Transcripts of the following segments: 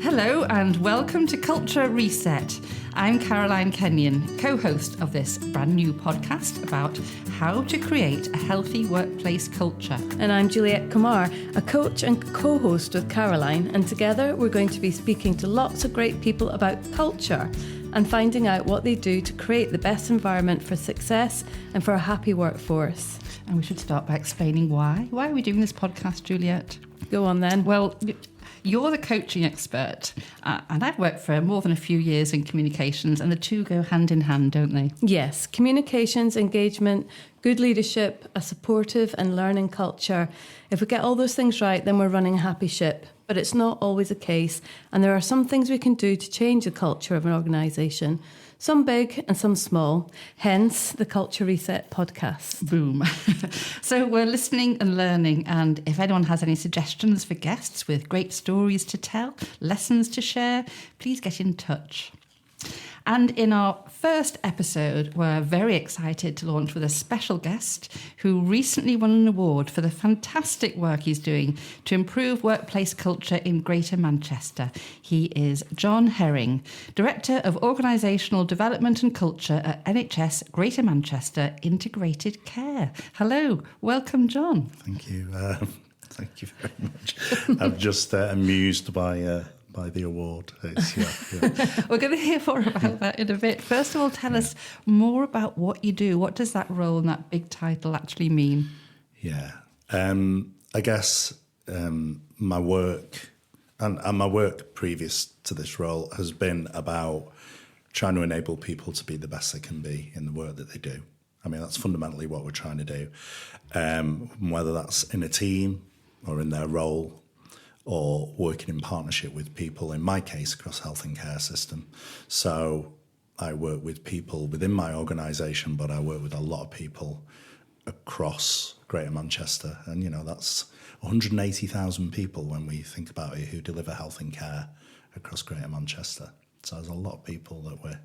Hello and welcome to Culture Reset. I'm Caroline Kenyon, co-host of this brand new podcast about how to create a healthy workplace culture. And I'm Juliette Kumar, a coach and co-host with Caroline, and together we're going to be speaking to lots of great people about culture and finding out what they do to create the best environment for success and for a happy workforce. And we should start by explaining why. Why are we doing this podcast, Juliette? Go on then. Well, you're the coaching expert, and I've worked for more than a few years in communications, and the two go hand in hand, don't they? Yes, communications, engagement, good leadership, a supportive and learning culture. If we get all those things right, then we're running a happy ship. But it's not always the case, and there are some things we can do to change the culture of an organisation. Some big and some small, hence the Culture Reset podcast. Boom. So we're listening and learning, and if anyone has any suggestions for guests with great stories to tell, lessons to share, please get in touch. And in our first episode, we're very excited to launch with a special guest who recently won an award for the fantastic work he's doing to improve workplace culture in Greater Manchester. He is John Herring, Director of Organisational Development and Culture at NHS Greater Manchester Integrated Care. Hello, welcome, John. Thank you. Thank you very much. I'm just amused by the award. We're going to hear more about that in a bit. First of all, tell us more about what you do. What does that role and that big title actually mean? Yeah. I guess my work and my work previous to this role has been about trying to enable people to be the best they can be in the work that they do. I mean, that's fundamentally what we're trying to do, whether that's in a team or in their role, or working in partnership with people, in my case, across health and care system. So I work with people within my organisation, but I work with a lot of people across Greater Manchester. And, you know, that's 180,000 people when we think about it who deliver health and care across Greater Manchester. So there's a lot of people that we're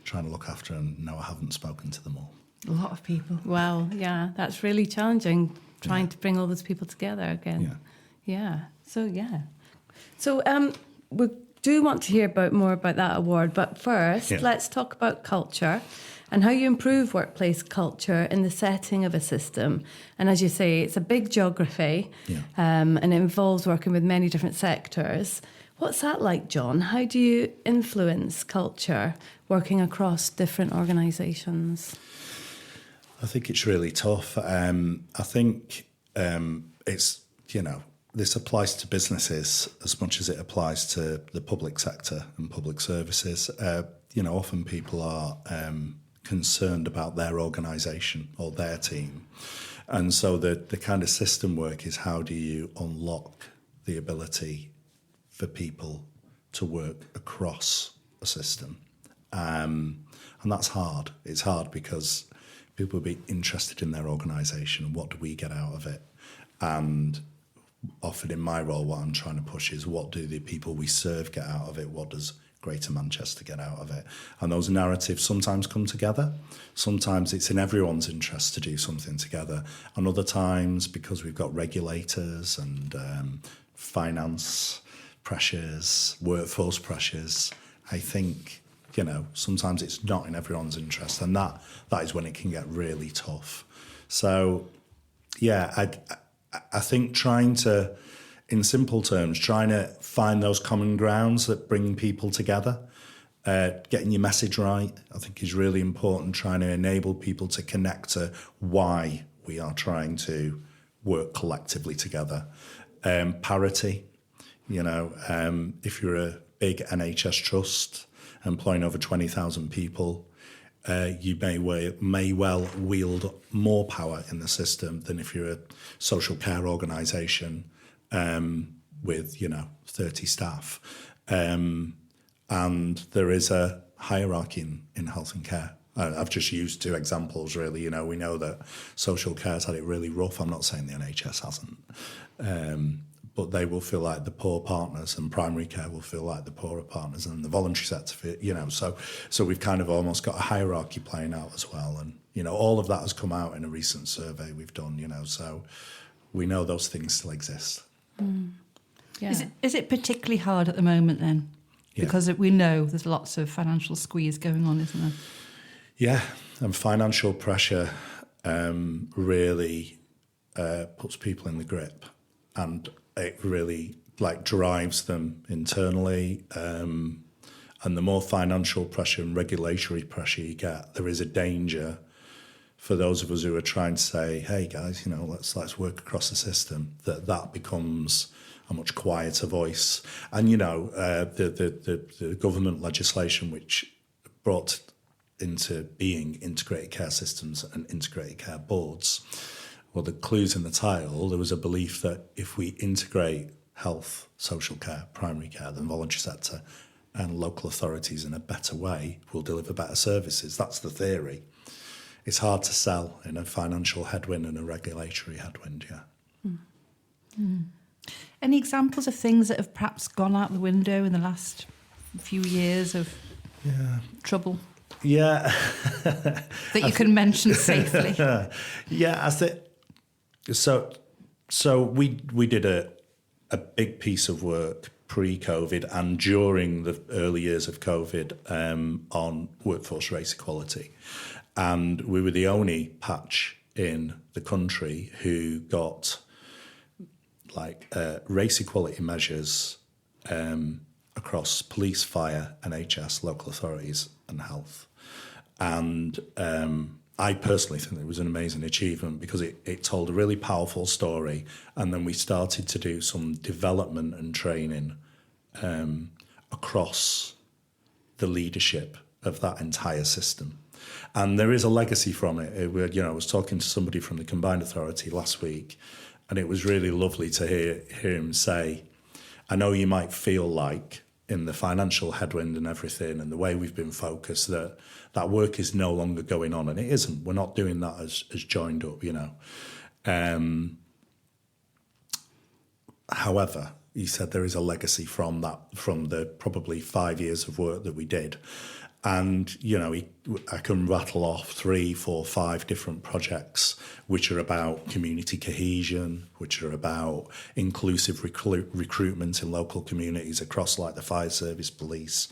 trying to look after, and no, I haven't spoken to them all. A lot of people. Wow, yeah, that's really challenging, trying to bring all those people together again. Yeah. So we do want to hear more about that award, but first, let's talk about culture and how you improve workplace culture in the setting of a system. And as you say, it's a big geography, and it involves working with many different sectors. What's that like, John? How do you influence culture working across different organisations? I think it's really tough. I think it's, this applies to businesses as much as it applies to the public sector and public services. Often people are concerned about their organisation or their team. And so the kind of system work is, how do you unlock the ability for people to work across a system? And that's hard. It's hard because people will be interested in their organisation and what do we get out of it? And often in my role, what I'm trying to push is, what do the people we serve get out of it? What does Greater Manchester get out of it? And those narratives sometimes come together. Sometimes it's in everyone's interest to do something together. And other times, because we've got regulators and finance pressures, workforce pressures, I think, sometimes it's not in everyone's interest. And that is when it can get really tough. So, I think trying to, in simple terms, trying to find those common grounds that bring people together, getting your message right, I think is really important, trying to enable people to connect to why we are trying to work collectively together. Parity, if you're a big NHS trust employing over 20,000 people, you may well wield more power in the system than if you're a social care organisation with 30 staff. And there is a hierarchy in health and care. I've just used two examples, really. We know that social care's had it really rough. I'm not saying the NHS hasn't. But they will feel like the poor partners, and primary care will feel like the poorer partners, and the voluntary sector, so we've kind of almost got a hierarchy playing out as well. And, all of that has come out in a recent survey we've done, so we know those things still exist. Mm. Yeah. Is it particularly hard at the moment then? Yeah. Because we know there's lots of financial squeeze going on, isn't there? Yeah, and financial pressure really puts people in the grip, and it really drives them internally. And the more financial pressure and regulatory pressure you get, there is a danger for those of us who are trying to say, "Hey guys, let's work across the system." That becomes a much quieter voice. And the government legislation which brought into being integrated care systems and integrated care boards, well, the clues in the title, there was a belief that if we integrate health, social care, primary care, the voluntary sector and local authorities in a better way, we'll deliver better services. That's the theory. It's hard to sell in a financial headwind and a regulatory headwind, yeah. Mm. Mm. Any examples of things that have perhaps gone out the window in the last few years of trouble? Yeah. That you can mention safely? Yeah, I think so. So we did a big piece of work pre-COVID and during the early years of COVID on workforce race equality. And we were the only patch in the country who got race equality measures across police, fire, NHS, local authorities and health. And I personally think it was an amazing achievement because it told a really powerful story. And then we started to do some development and training across the leadership of that entire system. And there is a legacy from it. I was talking to somebody from the Combined Authority last week, and it was really lovely to hear him say, I know you might feel like in the financial headwind and everything and the way we've been focused that work is no longer going on, and it isn't. We're not doing that as joined up, However, he said there is a legacy from the probably 5 years of work that we did. And, I can rattle off 3, 4, 5 different projects which are about community cohesion, which are about inclusive recruitment in local communities across the fire service, police,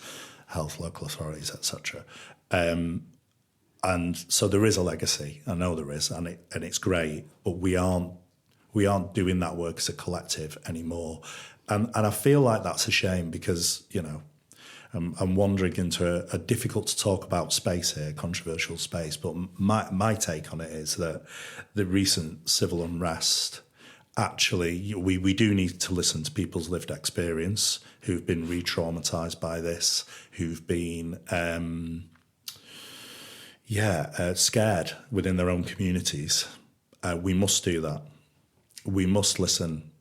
health, local authorities, etc. And so there is a legacy. I know there is, and it's great, but we aren't doing that work as a collective anymore. And I feel like that's a shame because, I'm wandering into a difficult to talk about space here, controversial space, but my take on it is that the recent civil unrest, actually, we do need to listen to people's lived experience who've been re-traumatised by this, who've been, scared within their own communities. We must do that. We must listen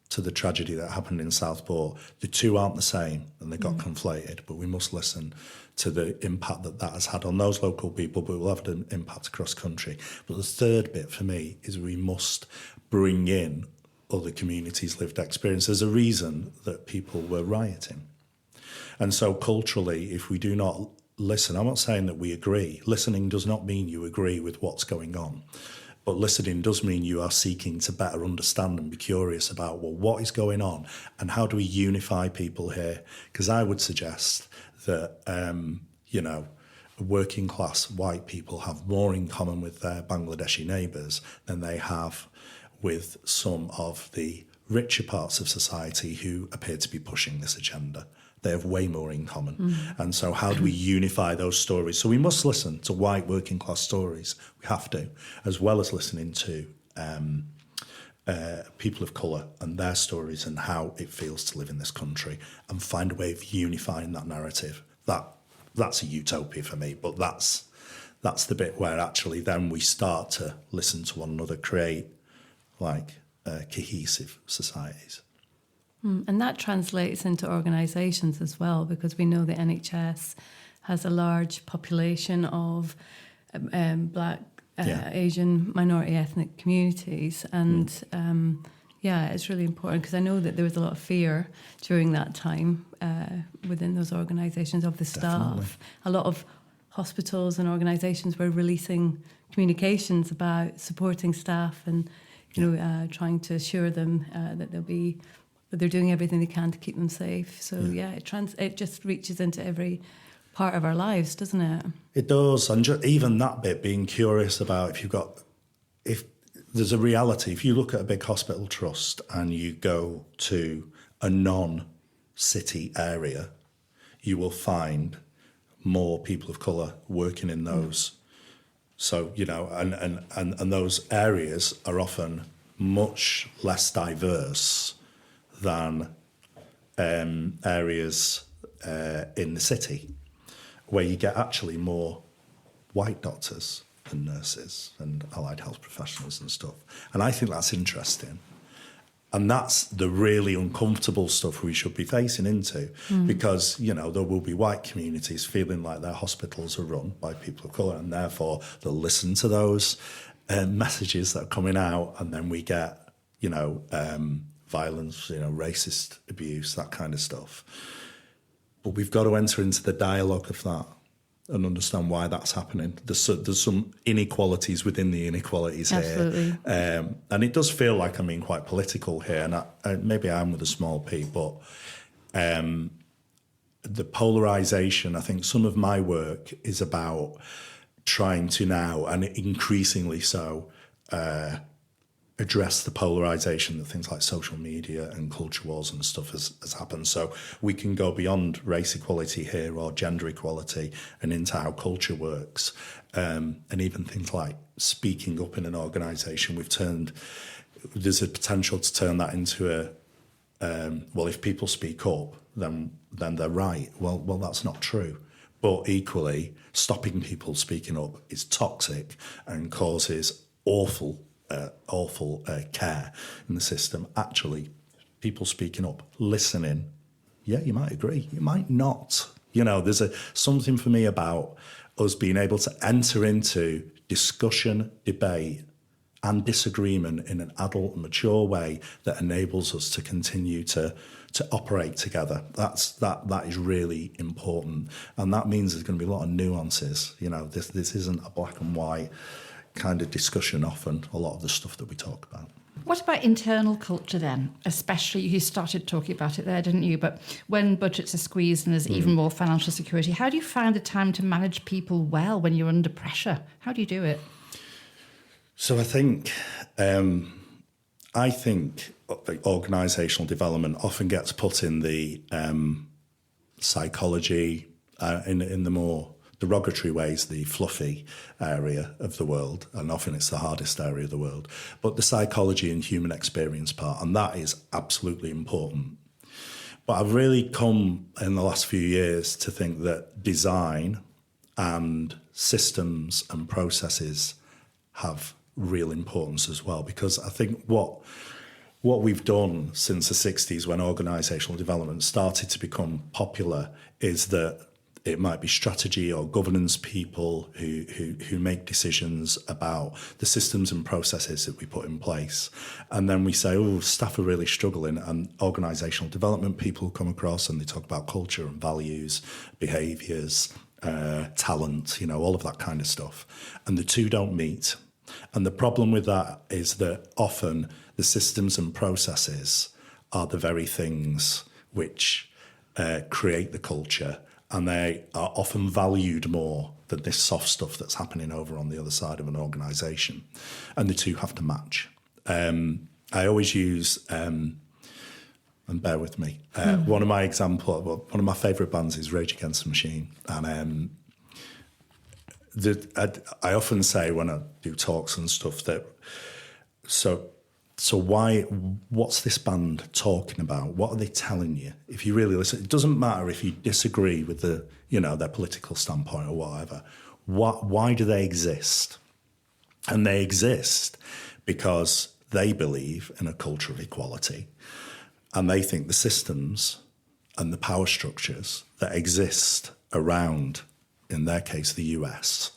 to the tragedy that happened in Southport. The two aren't the same and they got conflated, but we must listen to the impact that has had on those local people, but it will have an impact across country. But the third bit for me is we must bring in other communities' lived experience. There's a reason that people were rioting. And so culturally, if we do not listen, I'm not saying that we agree. Listening does not mean you agree with what's going on. But listening does mean you are seeking to better understand and be curious about, what is going on and how do we unify people here? Because I would suggest that, working class white people have more in common with their Bangladeshi neighbours than they have with some of the richer parts of society who appear to be pushing this agenda. They have way more in common. And so how do we unify those stories? So we must listen to white working class stories. We have to, as well as listening to people of colour and their stories and how it feels to live in this country and find a way of unifying that narrative. That's a utopia for me, but that's the bit where actually then we start to listen to one another, create cohesive societies. And that translates into organisations as well, because we know the NHS has a large population of Black, Asian, minority ethnic communities. And it's really important because I know that there was a lot of fear during that time within those organisations of the staff. Definitely. A lot of hospitals and organisations were releasing communications about supporting staff and, trying to assure them that they'll be but they're doing everything they can to keep them safe. So it just reaches into every part of our lives, doesn't it? It does, and even that bit, being curious about if there's a reality. If you look at a big hospital trust and you go to a non-city area, you will find more people of colour working in those. So, and those areas are often much less diverse than areas in the city, where you get actually more white doctors and nurses and allied health professionals and stuff. And I think that's interesting. And that's the really uncomfortable stuff we should be facing into, because, there will be white communities feeling like their hospitals are run by people of colour, and therefore they'll listen to those messages that are coming out, and then we get, violence, racist abuse, that kind of stuff. But we've got to enter into the dialogue of that and understand why that's happening. There's some inequalities within the inequalities Absolutely. here. And it does feel like I'm being quite political here, and maybe I'm with a small p, but the polarisation, I think some of my work is about trying to now, and increasingly so, address the polarisation that things like social media and culture wars and stuff has happened. So we can go beyond race equality here or gender equality and into how culture works. And even things like speaking up in an organisation, there's a potential to turn that into if people speak up, then they're right. Well, that's not true. But equally, stopping people speaking up is toxic and causes awful care in the system. Actually, people speaking up, listening, you might agree, you might not. There's something for me about us being able to enter into discussion, debate and disagreement in an adult, mature way that enables us to continue to operate together. That is really important. And that means there's going to be a lot of nuances. This isn't a black and white kind of discussion often, a lot of the stuff that we talk about. What about internal culture then? Especially, you started talking about it there, didn't you? But when budgets are squeezed and there's even more financial security, how do you find the time to manage people well when you're under pressure? How do you do it? So I think organisational development often gets put in the psychology, in the more derogatory ways, the fluffy area of the world, and often it's the hardest area of the world, but the psychology and human experience part, and that is absolutely important. But I've really come in the last few years to think that design and systems and processes have real importance as well, because I think what we've done since the 60s, when organisational development started to become popular, is that it might be strategy or governance people who make decisions about the systems and processes that we put in place. And then we say, staff are really struggling, and organisational development people come across and they talk about culture and values, behaviours, talent, all of that kind of stuff. And the two don't meet. And the problem with that is that often the systems and processes are the very things which create the culture, and they are often valued more than this soft stuff that's happening over on the other side of an organisation. And the two have to match. I always use, and bear with me, one of my favourite bands is Rage Against the Machine. And I often say when I do talks and stuff that, so what's this band talking about? What are they telling you? If you really listen, it doesn't matter if you disagree with their political standpoint or whatever. Why do they exist? And they exist because they believe in a culture of equality, and they think the systems and the power structures that exist around, in their case, the US,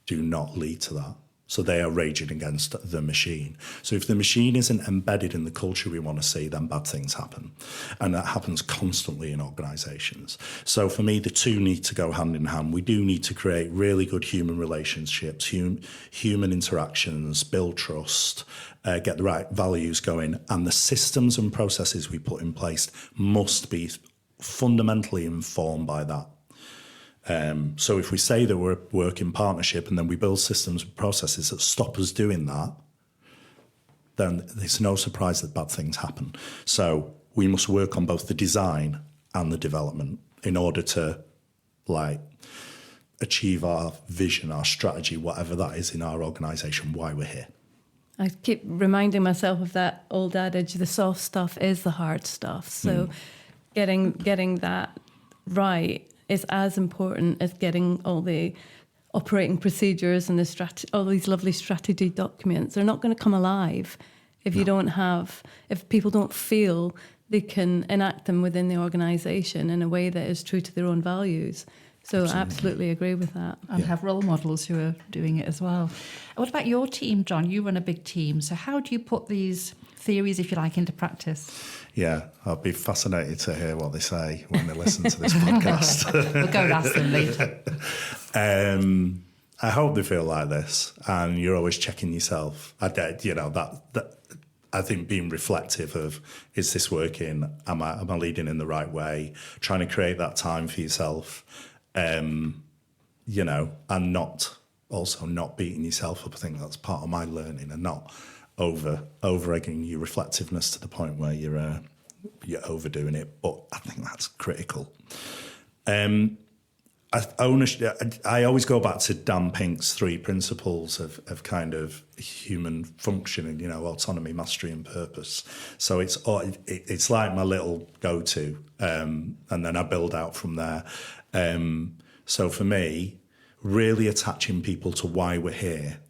do not lead to that. So they are raging against the machine. So if the machine isn't embedded in the culture we want to see, then bad things happen. And that happens constantly in organisations. So for me, the two need to go hand in hand. We do need to create really good human relationships, human interactions, build trust, get the right values going. And the systems and processes we put in place must be fundamentally informed by that. So if we say that we're a work in partnership and then we build systems and processes that stop us doing that, then it's no surprise that bad things happen. So we must work on both the design and the development in order to achieve our vision, our strategy, whatever that is in our organisation, why we're here. I keep reminding myself of that old adage, the soft stuff is the hard stuff. So getting that right is as important as getting all the operating procedures and all these lovely strategy documents. They're not going to come alive if you don't have, if people don't feel they can enact them within the organisation in a way that is true to their own values. So I absolutely agree with that. And have role models who are doing it as well. What about your team, John? You run a big team. So how do you put these theories, if you like, into practice? Yeah, I'll be fascinated to hear what they say when they listen to this podcast. We'll go and ask them later. I hope they feel like this, and you're always checking yourself. I think being reflective of, is this working? Am I leading in the right way? Trying to create that time for yourself, and not beating yourself up. I think that's part of my learning, and not over-egging your reflectiveness to the point where you're overdoing it. But I think that's critical. I always go back to Dan Pink's 3 principles of kind of human functioning, autonomy, mastery and purpose. So it's like my little go-to, and then I build out from there. So for me, really attaching people to why we're here,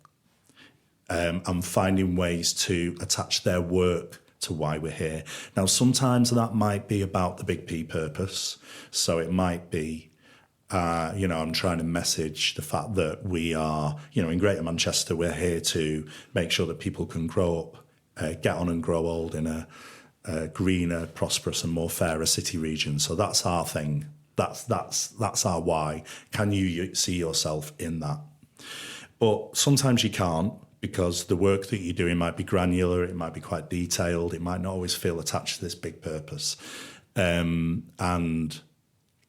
and finding ways to attach their work to why we're here. Now, sometimes that might be about the big P purpose. So it might be, I'm trying to message the fact that we are, in Greater Manchester, we're here to make sure that people can grow up, get on and grow old in a greener, prosperous and more fairer city region. So that's our thing. That's our why. Can you see yourself in that? But sometimes you can't, because the work that you're doing might be granular, it might be quite detailed, it might not always feel attached to this big purpose. And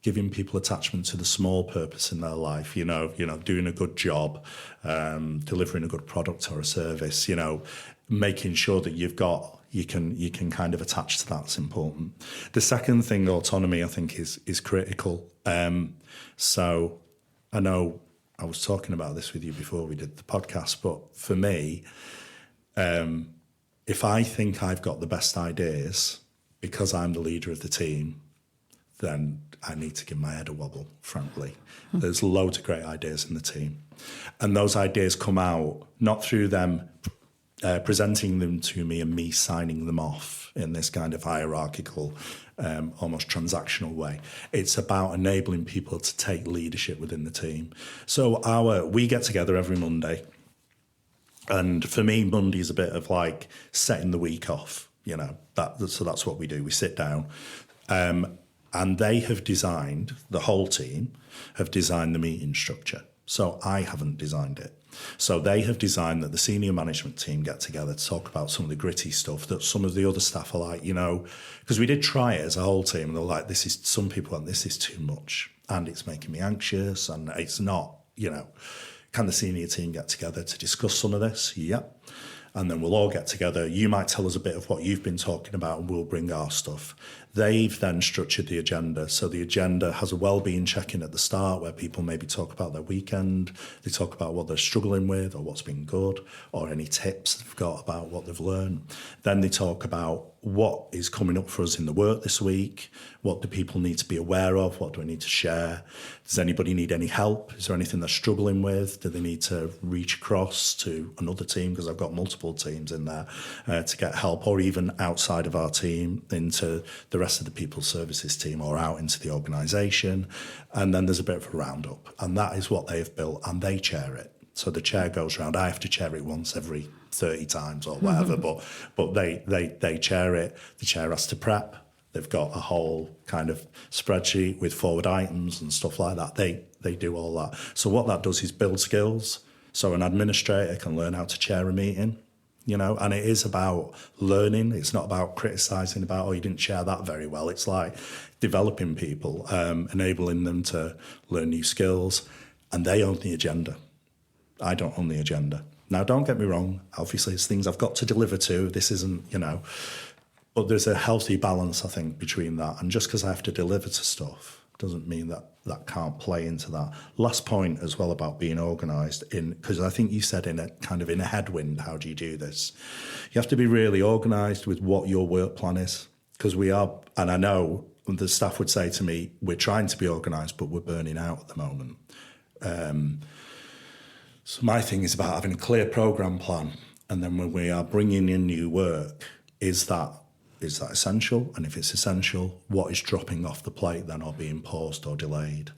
giving people attachment to the small purpose in their life, doing a good job, delivering a good product or a service, making sure that you can kind of attach to that's important. The second thing, autonomy, I think is critical. So I know I was talking about this with you before we did the podcast, but for me, if I think I've got the best ideas because I'm the leader of the team, then I need to give my head a wobble, frankly. There's loads of great ideas in the team. And those ideas come out not through them presenting them to me and me signing them off in this kind of hierarchical, almost transactional way. It's about enabling people to take leadership within the team. So we get together every Monday. And for me, Monday is a bit of like setting the week off, so that's what we do. We sit down. And they have designed, the whole team have designed the meeting structure. So I haven't designed it. So they have designed that the senior management team get together to talk about some of the gritty stuff that some of the other staff are like, because we did try it as a whole team and they're like, some people went, this is too much and it's making me anxious and it's not, can the senior team get together to discuss some of this? Yep. And then we'll all get together. You might tell us a bit of what you've been talking about and we'll bring our stuff. They've then structured the agenda. So the agenda has a wellbeing check-in at the start where people maybe talk about their weekend. They talk about what they're struggling with or what's been good or any tips they've got about what they've learned. Then they talk about what is coming up for us in the work this week. What do people need to be aware of? What do I need to share? Does anybody need any help? Is there anything they're struggling with? Do they need to reach across to another team? Because I've got multiple teams in there to get help, or even outside of our team into the rest of the people services team or out into the organisation. And then there's a bit of a roundup. And that is what they have built and they chair it. So the chair goes round. I have to chair it once every 30 times or whatever, but they chair it. The chair has to prep. They've got a whole kind of spreadsheet with forward items and stuff like that. They do all that. So what that does is build skills. So an administrator can learn how to chair a meeting, and it is about learning. It's not about criticising about, oh, you didn't chair that very well. It's like developing people, enabling them to learn new skills, and they own the agenda. I don't own the agenda. Now, don't get me wrong. Obviously, it's things I've got to deliver to. This isn't, but there's a healthy balance, I think, between that. And just because I have to deliver to stuff doesn't mean that that can't play into that. Last point as well about being organised, because I think you said in a headwind, how do you do this? You have to be really organised with what your work plan is, because we are, and I know the staff would say to me, we're trying to be organised, but we're burning out at the moment. So my thing is about having a clear programme plan, and then when we are bringing in new work, is that essential? And if it's essential, what is dropping off the plate then, or being paused or delayed?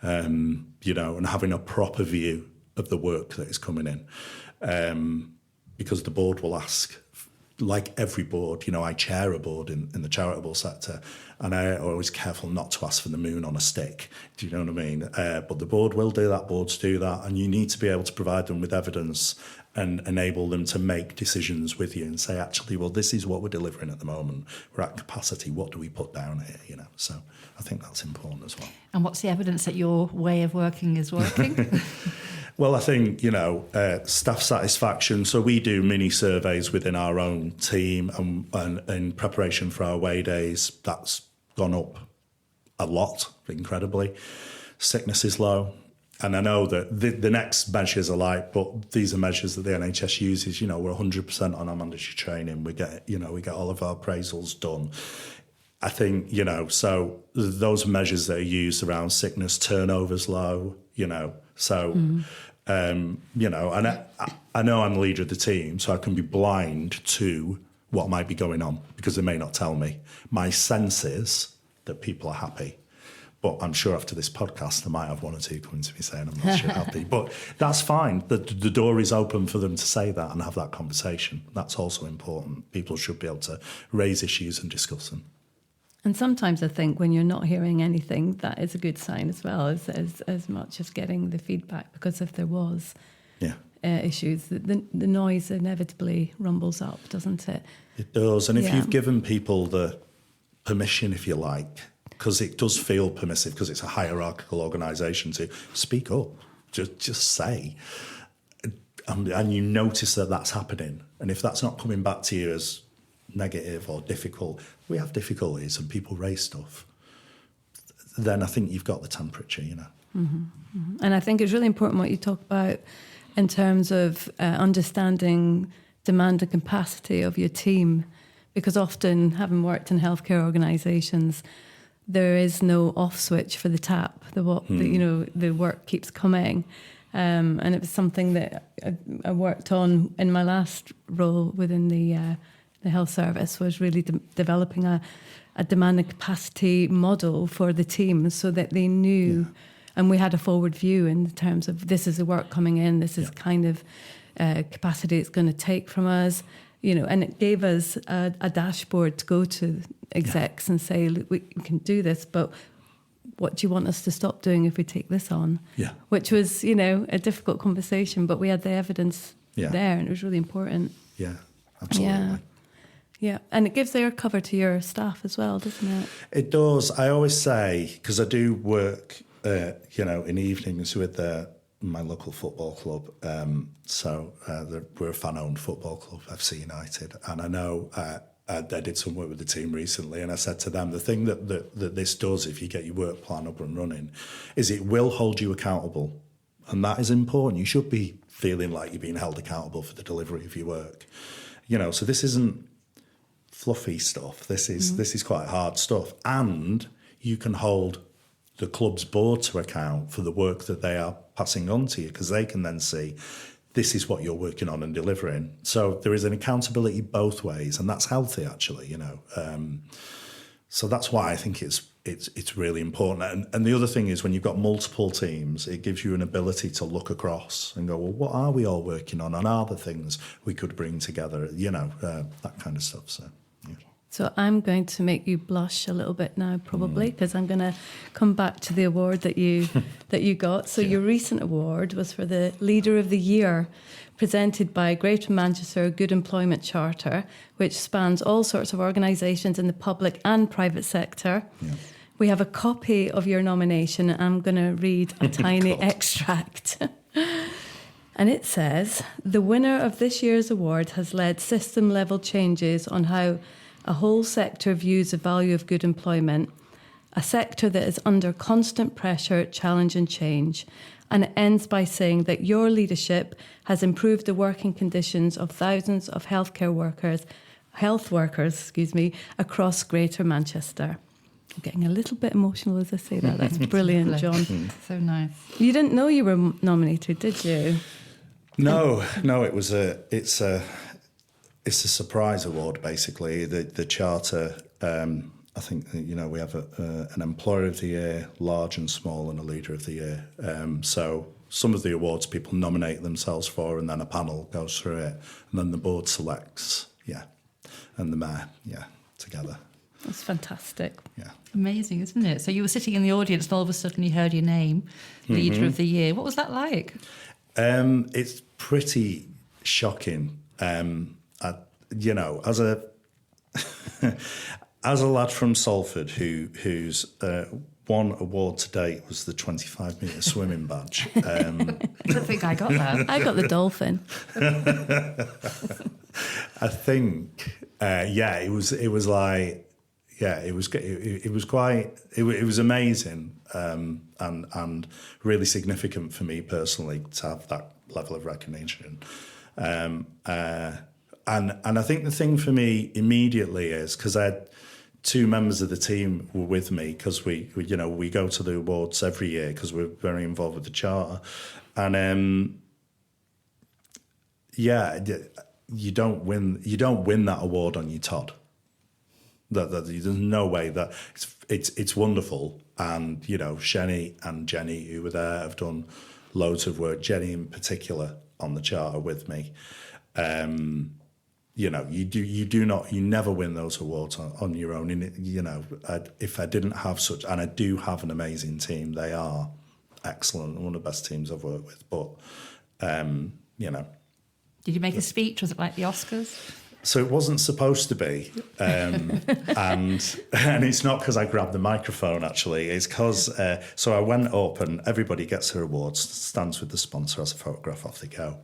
And having a proper view of the work that is coming in. Because the board will ask, like every board, I chair a board in the charitable sector, and I'm always careful not to ask for the moon on a stick. Do you know what I mean? But the board will do that, boards do that, and you need to be able to provide them with evidence and enable them to make decisions with you and say, actually, well, this is what we're delivering at the moment. We're at capacity. What do we put down here? So I think that's important as well. And what's the evidence that your way of working is working? Well, I think, staff satisfaction. So we do mini surveys within our own team, and in preparation for our away days, that's gone up a lot, incredibly. Sickness is low. And I know that the next measures are but these are measures that the NHS uses. We're 100% on our mandatory training. We get all of our appraisals done. I think, so those measures that are used around sickness, turnover's low, so, and I know I'm the leader of the team, so I can be blind to what might be going on because they may not tell me. My sense is that people are happy. But I'm sure after this podcast, I might have one or two coming to me saying I'm not sure happy. But that's fine. The door is open for them to say that and have that conversation. That's also important. People should be able to raise issues and discuss them. And sometimes I think when you're not hearing anything, that is a good sign as well, as much as getting the feedback. Because if there was issues, the noise inevitably rumbles up, doesn't it? It does. And if you've given people the permission, if you like, because it does feel permissive, because it's a hierarchical organisation, to speak up, just say. And you notice that that's happening. And if that's not coming back to you as negative or difficult, we have difficulties and people raise stuff, then I think you've got the temperature, Mm-hmm, mm-hmm. And I think it's really important what you talk about in terms of understanding demand and capacity of your team, because often, having worked in healthcare organisations, there is no off switch for the tap. The work keeps coming, and it was something that I worked on in my last role within the health service, was really developing a demand and capacity model for the team, so that they knew, and we had a forward view in terms of, this is the work coming in, this is kind of capacity it's going to take from us. And it gave us a dashboard to go to execs and say, look, we can do this, but what do you want us to stop doing if we take this on? Yeah. Which was, a difficult conversation, but we had the evidence there, and it was really important. Yeah, absolutely. Yeah, and it gives air cover to your staff as well, doesn't it? It does. I always say, because I do work, in evenings with my local football club. We're a fan-owned football club, FC United. And I know I did some work with the team recently, and I said to them, the thing that this does, if you get your work plan up and running, is it will hold you accountable. And that is important. You should be feeling like you're being held accountable for the delivery of your work. So this isn't fluffy stuff. This is quite hard stuff. And you can hold the club's board to account for the work that they are passing on to you, because they can then see, this is what you're working on and delivering. So there is an accountability both ways, and that's healthy, actually, So that's why I think it's it's really important. And the other thing is when you've got multiple teams, it gives you an ability to look across and go, well, what are we all working on? And are there things we could bring together? That kind of stuff. So, yeah. So I'm going to make you blush a little bit now, probably, because I'm going to come back to the award that you got. So your recent award was for the Leader of the Year, presented by Greater Manchester Good Employment Charter, which spans all sorts of organisations in the public and private sector. Yeah. We have a copy of your nomination, and I'm going to read a tiny extract. And it says, the winner of this year's award has led system-level changes on how a whole sector views the value of good employment, a sector that is under constant pressure, challenge and change. And it ends by saying that your leadership has improved the working conditions of thousands of health workers, across Greater Manchester. I'm getting a little bit emotional as I say that. That's brilliant, John. So nice. You didn't know you were nominated, did you? No, it's a surprise award, basically. The charter, I think, we have an Employer of the Year, large and small, and a Leader of the Year. So some of the awards people nominate themselves for, and then a panel goes through it, and then the board selects, and the mayor, together. That's fantastic. Yeah. Amazing, isn't it? So you were sitting in the audience and all of a sudden you heard your name, Leader of the Year. What was that like? It's pretty shocking. As a as a lad from Salford who's won award to date was the 25-metre swimming badge. I don't think I got that. I got the dolphin. I think, it was amazing, and really significant for me personally to have that level of recognition. And I think the thing for me immediately is because I had two members of the team were with me because we go to the awards every year because we're very involved with the charter, and you don't win that award on your Todd. There's no way that it's wonderful, and Shenny and Jenny who were there have done loads of work. Jenny in particular on the charter with me. You never win those awards on your own. And, if I didn't have such, and I do have an amazing team, they are excellent, one of the best teams I've worked with. But, Did you make a speech? Was it like the Oscars? So it wasn't supposed to be, and it's not because I grabbed the microphone. Actually, it's because so I went up and everybody gets their awards, stands with the sponsor, has a photograph, off they go.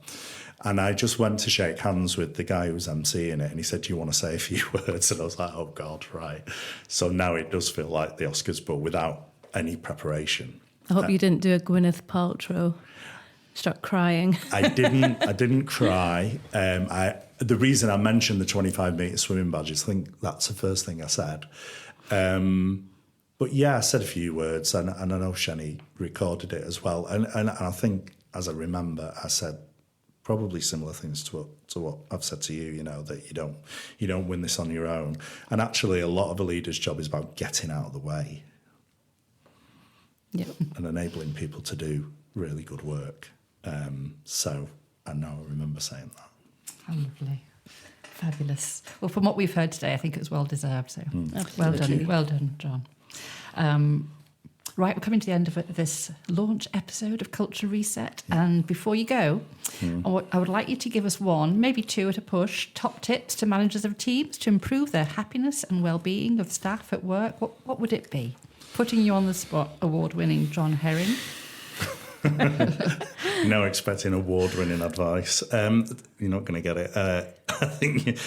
And I just went to shake hands with the guy who was emceeing it, and he said, "Do you want to say a few words?" And I was like, "Oh God, right." So now it does feel like the Oscars, but without any preparation. I hope you didn't do a Gwyneth Paltrow. Start crying. I didn't cry. The reason I mentioned the 25-metre swimming badge is I think that's the first thing I said. But I said a few words, and I know Shenny recorded it as well. And I think, as I remember, I said probably similar things to what I've said to you. That you don't win this on your own. And actually, a lot of a leader's job is about getting out of the way, and enabling people to do really good work. So I know I remember saying that. How lovely. Fabulous. Well, from what we've heard today, I think it was well deserved. So well done, John. Right, we're coming to the end of this launch episode of Culture Reset. And before you go, I would like you to give us one, maybe two at a push, top tips to managers of teams to improve their happiness and well-being of staff at work. What would it be? Putting you on the spot, award-winning John Herring. No expecting award-winning advice. You're not going to get it. I think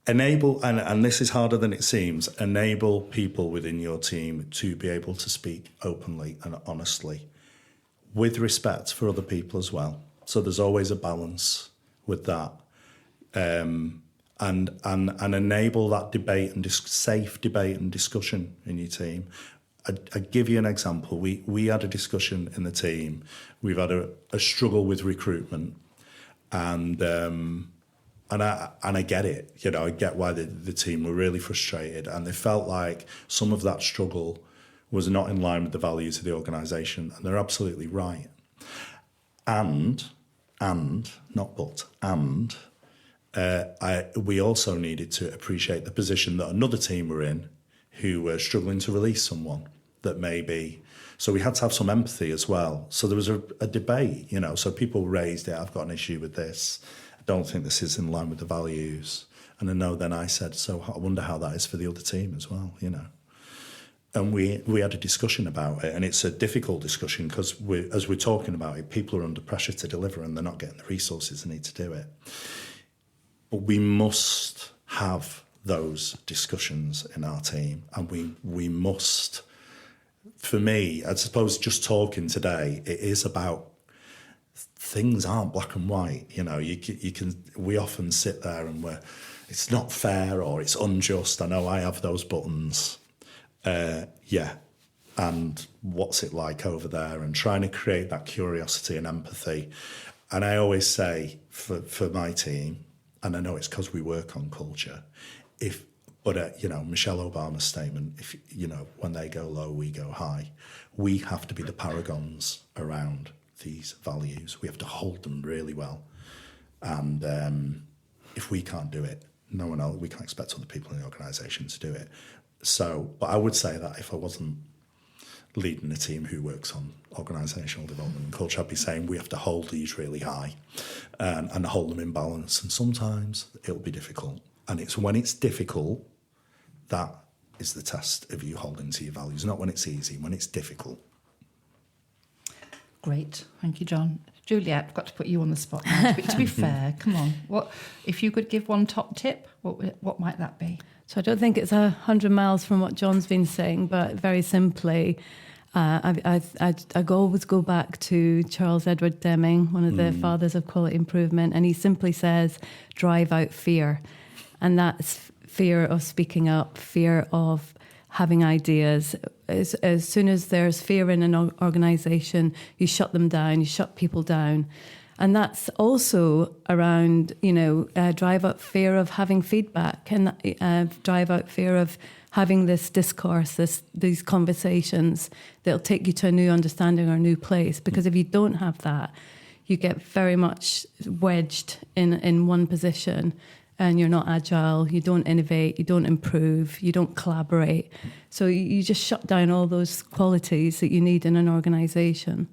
enable, and this is harder than it seems, enable people within your team to be able to speak openly and honestly with respect for other people as well. So there's always a balance with that. And enable that debate and safe debate and discussion in your team. I'd give you an example. We had a discussion in the team. We've had a struggle with recruitment, and And I get it, I get why the team were really frustrated, and they felt like some of that struggle was not in line with the values of the organisation, and they're absolutely right. And we also needed to appreciate the position that another team were in, who were struggling to release someone that maybe. So we had to have some empathy as well. So there was a debate, so people raised it. I've got an issue with this. I don't think this is in line with the values. And then I said, so I wonder how that is for the other team as well, And we had a discussion about it, and it's a difficult discussion because as we're talking about it, people are under pressure to deliver and they're not getting the resources they need to do it. But we must have those discussions in our team, and we must. For me, I suppose just talking today, it is about things aren't black and white. We often sit there and it's not fair or it's unjust. I know I have those buttons. And what's it like over there, and trying to create that curiosity and empathy. And I always say for my team, and I know it's because we work on culture, Michelle Obama's statement, when they go low, we go high. We have to be the paragons around these values. We have to hold them really well. And if we can't do it, no one else, we can't expect other people in the organisation to do it. So, but I would say that if I wasn't leading a team who works on organisational development and culture, I'd be saying we have to hold these really high and hold them in balance. And sometimes it'll be difficult. And it's when it's difficult, that is the test of you holding to your values, not when it's easy, when it's difficult. Great. Thank you, John. Juliette, I've got to put you on the spot now. To be fair, come on. What if you could give one top tip, what might that be? So I don't think it's 100 miles from what John's been saying, but very simply, I always go back to Charles Edward Deming, one of the fathers of quality improvement, and he simply says, drive out fear. And that's fear of speaking up, fear of having ideas. As soon as there's fear in an organisation, you shut them down, you shut people down. And that's also around, drive out fear of having feedback, and drive out fear of having this discourse, these conversations that'll take you to a new understanding or a new place. Because if you don't have that, you get very much wedged in one position, and you're not agile, you don't innovate, you don't improve, you don't collaborate. So you just shut down all those qualities that you need in an organisation.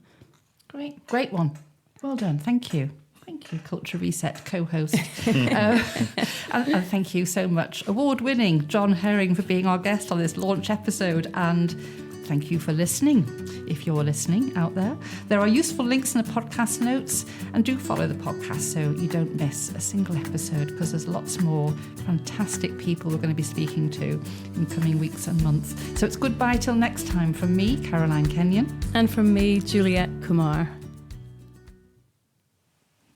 Great one. Well done. Thank you. Thank you, Culture Reset co-host. And thank you so much, award-winning John Herring, for being our guest on this launch episode. And thank you for listening. If you're listening out there, there are useful links in the podcast notes, and do follow the podcast so you don't miss a single episode, because there's lots more fantastic people we're going to be speaking to in coming weeks and months. So it's goodbye till next time from me, Caroline Kenyon. And from me, Juliette Kumar.